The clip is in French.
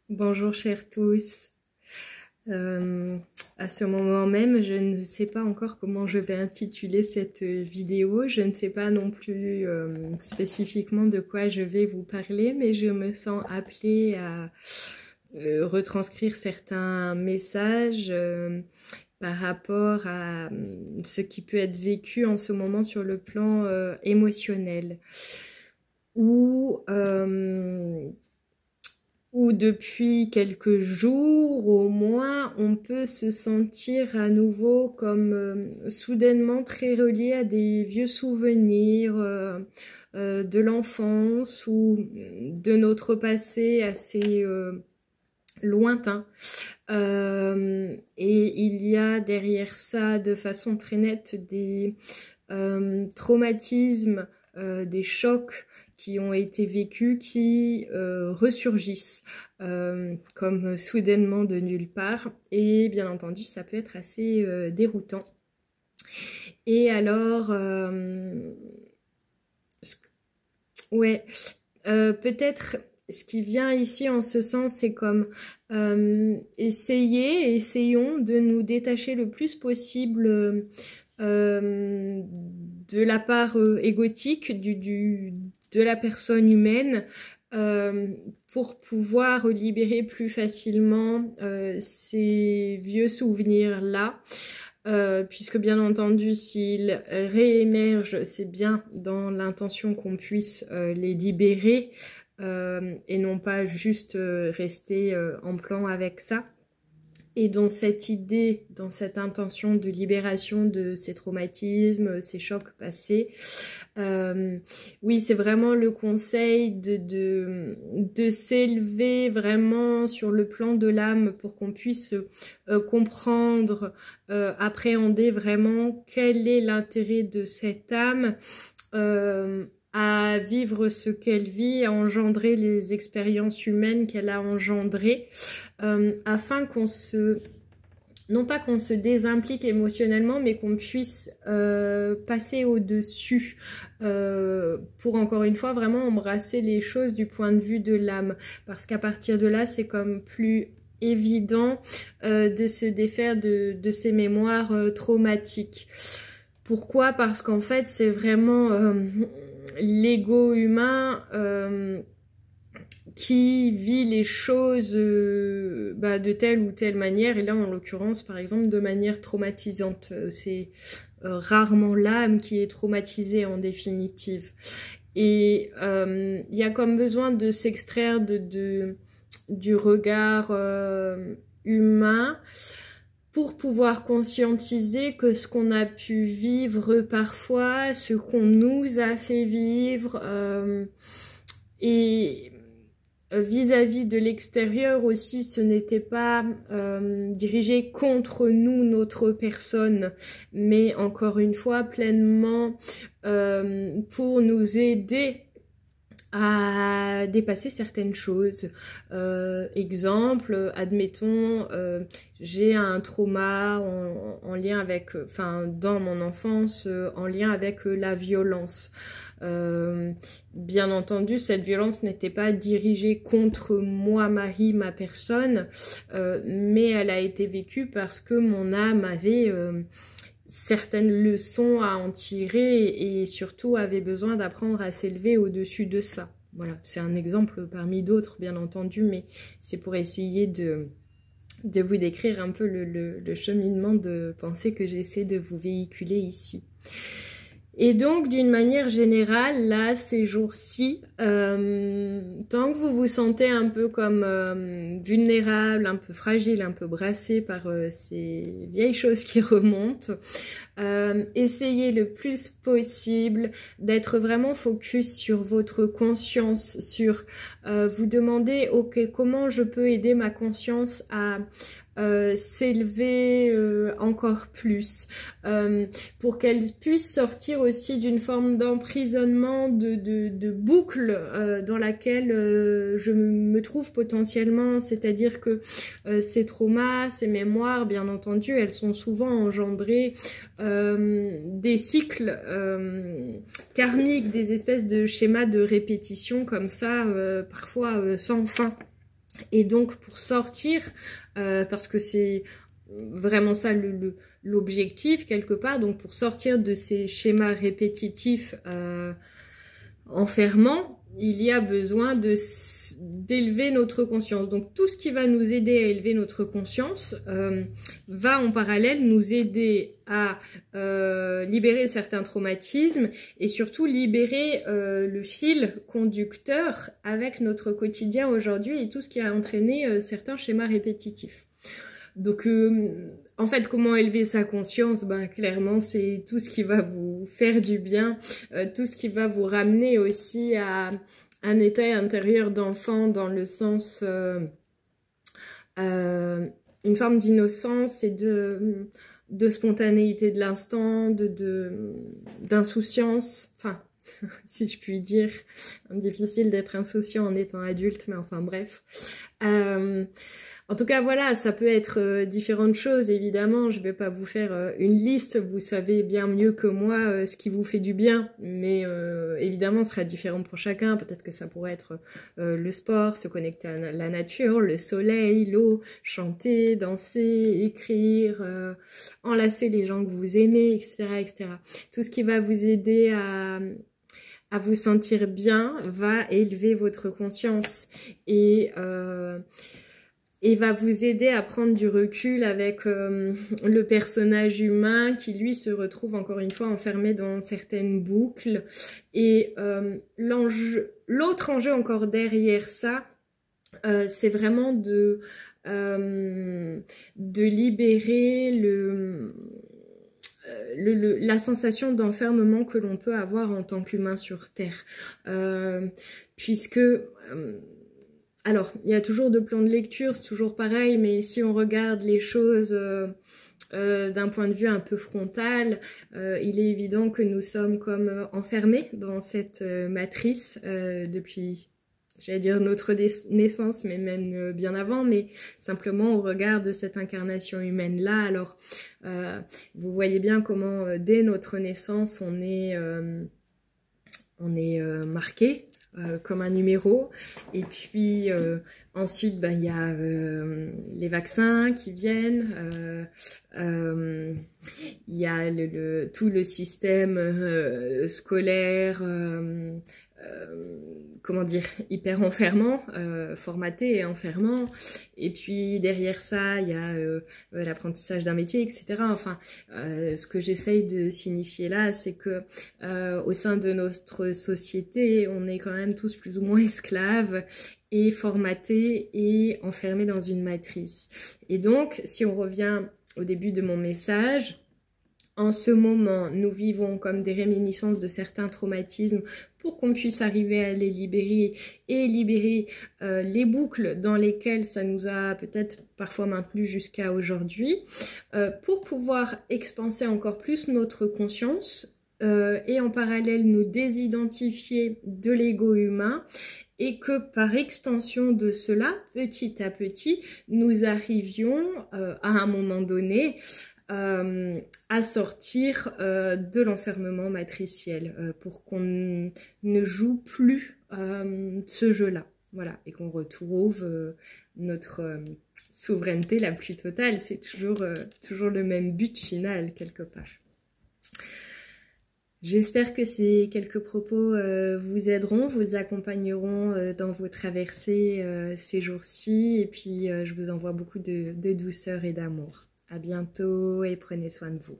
Bonjour chers tous. À ce moment même, je ne sais pas encore comment je vais intituler cette vidéo. Je ne sais pas non plus spécifiquement de quoi je vais vous parler, mais je me sens appelée à retranscrire certains messages par rapport à ce qui peut être vécu en ce moment sur le plan émotionnel. Ou depuis quelques jours au moins, on peut se sentir à nouveau comme soudainement très relié à des vieux souvenirs de l'enfance ou de notre passé assez lointain. Et il y a derrière ça, de façon très nette, des traumatismes, des chocs qui ont été vécus, qui ressurgissent comme soudainement de nulle part. Et bien entendu, ça peut être assez déroutant. Et alors, ouais, peut-être ce qui vient ici en ce sens, c'est comme essayons de nous détacher le plus possible de la part égotique de la personne humaine pour pouvoir libérer plus facilement ces vieux souvenirs-là. Puisque bien entendu, s'ils réémergent, c'est bien dans l'intention qu'on puisse les libérer et non pas juste rester en plan avec ça. Et dans cette idée, dans cette intention de libération de ces traumatismes, ces chocs passés, oui, c'est vraiment le conseil de s'élever vraiment sur le plan de l'âme pour qu'on puisse comprendre, appréhender vraiment quel est l'intérêt de cette âme à vivre ce qu'elle vit, à engendrer les expériences humaines qu'elle a engendrées, afin qu'on se... non pas qu'on se désimplique émotionnellement, mais qu'on puisse passer au-dessus pour encore une fois vraiment embrasser les choses du point de vue de l'âme. Parce qu'à partir de là, c'est comme plus évident de se défaire de ces mémoires traumatiques. Pourquoi? Parce qu'en fait, c'est vraiment l'ego humain qui vit les choses de telle ou telle manière, et là en l'occurrence par exemple de manière traumatisante. C'est rarement l'âme qui est traumatisée en définitive. Et il y a comme besoin de s'extraire du regard humain pour pouvoir conscientiser que ce qu'on a pu vivre parfois, ce qu'on nous a fait vivre, et vis-à-vis de l'extérieur aussi, ce n'était pas dirigé contre nous, notre personne, mais encore une fois, pleinement pour nous aider à dépasser certaines choses. Exemple, admettons, j'ai un trauma en lien avec, enfin, dans mon enfance, en lien avec la violence. Bien entendu, cette violence n'était pas dirigée contre moi, Marie, ma personne, mais elle a été vécue parce que mon âme avait certaines leçons à en tirer et surtout avait besoin d'apprendre à s'élever au-dessus de ça. Voilà, c'est un exemple parmi d'autres, bien entendu, mais c'est pour essayer de vous décrire un peu le cheminement de pensée que j'essaie de vous véhiculer ici. Et donc, d'une manière générale, là, ces jours-ci, tant que vous vous sentez un peu comme vulnérable, un peu fragile, un peu brassé par ces vieilles choses qui remontent, essayez le plus possible d'être vraiment focus sur votre conscience, sur vous demander, ok, comment je peux aider ma conscience à s'élever encore plus, pour qu'elle puisse sortir aussi d'une forme d'emprisonnement, de boucle dans laquelle je me trouve potentiellement, c'est-à-dire que ces traumas, ces mémoires, bien entendu, elles sont souvent engendrées des cycles karmiques, des espèces de schémas de répétition comme ça, parfois sans fin. Et donc pour sortir, parce que c'est vraiment ça l'objectif quelque part, donc pour sortir de ces schémas répétitifs enfermants, il y a besoin d'élever notre conscience. Donc tout ce qui va nous aider à élever notre conscience va en parallèle nous aider à libérer certains traumatismes et surtout libérer le fil conducteur avec notre quotidien aujourd'hui et tout ce qui a entraîné certains schémas répétitifs. Donc, en fait, comment élever sa conscience? Ben, clairement, c'est tout ce qui va vous faire du bien, tout ce qui va vous ramener aussi à un état intérieur d'enfant dans le sens, une forme d'innocence et de spontanéité de l'instant, d'insouciance, enfin, si je puis dire, difficile d'être insouciant en étant adulte, mais enfin bref. En tout cas, voilà, ça peut être différentes choses, évidemment. Je ne vais pas vous faire une liste, vous savez bien mieux que moi ce qui vous fait du bien, mais évidemment, ce sera différent pour chacun. Peut-être que ça pourrait être le sport, se connecter à la nature, le soleil, l'eau, chanter, danser, écrire, enlacer les gens que vous aimez, etc., etc. Tout ce qui va vous aider à vous sentir bien va élever votre conscience et va vous aider à prendre du recul avec le personnage humain qui, lui, se retrouve encore une fois enfermé dans certaines boucles. Et l'autre enjeu encore derrière ça, c'est vraiment de libérer la sensation d'enfermement que l'on peut avoir en tant qu'humain sur Terre. Puisque... alors, il y a toujours deux plans de lecture, c'est toujours pareil, mais si on regarde les choses d'un point de vue un peu frontal, il est évident que nous sommes comme enfermés dans cette matrice depuis, j'allais dire notre naissance, mais même bien avant, mais simplement au regard de cette incarnation humaine-là. Alors, vous voyez bien comment dès notre naissance, on est marqué comme un numéro, et puis ensuite il y a les vaccins qui viennent, il y a tout le système scolaire, comment dire, hyper enfermant, formaté et enfermant, et puis derrière ça il y a l'apprentissage d'un métier, etc. Enfin, ce que j'essaye de signifier là, c'est que au sein de notre société, on est quand même tous plus ou moins esclaves et formatés et enfermés dans une matrice. Et donc, si on revient au début de mon message, en ce moment, nous vivons comme des réminiscences de certains traumatismes pour qu'on puisse arriver à les libérer et libérer les boucles dans lesquelles ça nous a peut-être parfois maintenu jusqu'à aujourd'hui, pour pouvoir expanser encore plus notre conscience et en parallèle nous désidentifier de l'ego humain, et que par extension de cela, petit à petit, nous arrivions à un moment donné à sortir de l'enfermement matriciel pour qu'on ne joue plus ce jeu-là. Voilà, et qu'on retrouve notre souveraineté la plus totale. C'est toujours le même but final, quelque part. J'espère que ces quelques propos vous aideront, vous accompagneront dans vos traversées ces jours-ci. Et puis, je vous envoie beaucoup de douceur et d'amour. À bientôt et prenez soin de vous.